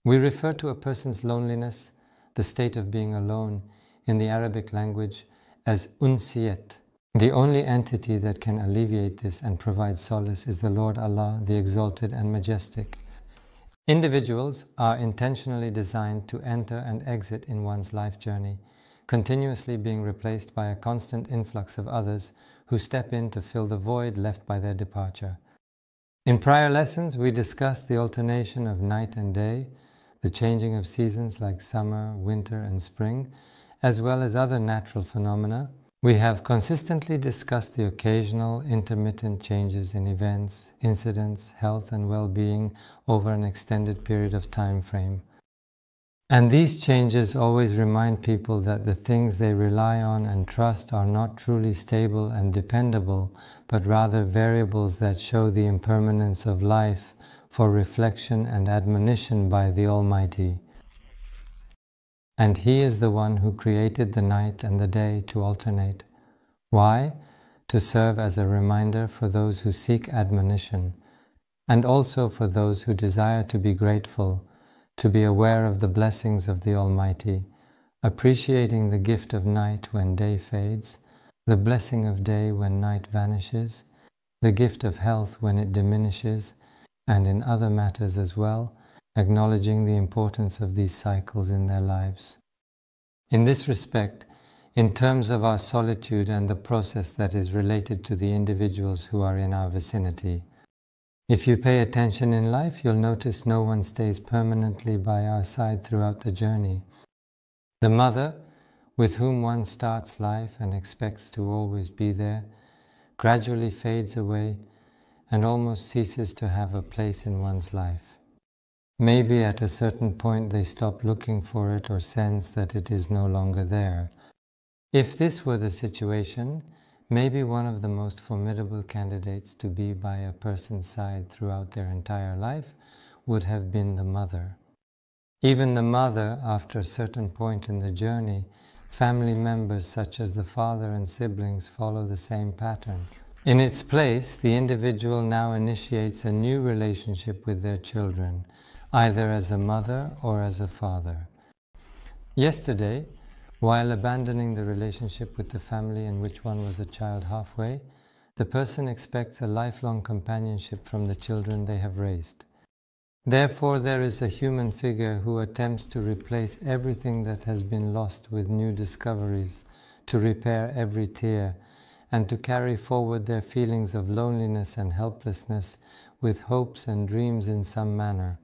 We refer to a person's loneliness, the state of being alone, in the Arabic language as unsiyat. The only entity that can alleviate this and provide solace is the Lord Allah, the Exalted and Majestic. Individuals are intentionally designed to enter and exit in one's life journey, continuously being replaced by a constant influx of others who step in to fill the void left by their departure. In prior lessons, we discussed the alternation of night and day, the changing of seasons like summer, winter, and spring, as well as other natural phenomena. We have consistently discussed the occasional intermittent changes in events, incidents, health and well-being over an extended period of time frame. And these changes always remind people that the things they rely on and trust are not truly stable and dependable, but rather variables that show the impermanence of life for reflection and admonition by the Almighty. And He is the one who created the night and the day to alternate. Why? To serve as a reminder for those who seek admonition, and also for those who desire to be grateful, to be aware of the blessings of the Almighty, appreciating the gift of night when day fades, the blessing of day when night vanishes, the gift of health when it diminishes, and in other matters as well, acknowledging the importance of these cycles in their lives. In this respect, in terms of our solitude and the process that is related to the individuals who are in our vicinity, if you pay attention in life, you'll notice no one stays permanently by our side throughout the journey. The mother, with whom one starts life and expects to always be there, gradually fades away and almost ceases to have a place in one's life. Maybe at a certain point they stop looking for it or sense that it is no longer there. If this were the situation, maybe one of the most formidable candidates to be by a person's side throughout their entire life would have been the mother. Even the mother, after a certain point in the journey, family members such as the father and siblings follow the same pattern. In its place, the individual now initiates a new relationship with their children, either as a mother or as a father. Yesterday, while abandoning the relationship with the family in which one was a child halfway, the person expects a lifelong companionship from the children they have raised. Therefore, there is a human figure who attempts to replace everything that has been lost with new discoveries, to repair every tear, and to carry forward their feelings of loneliness and helplessness with hopes and dreams in some manner.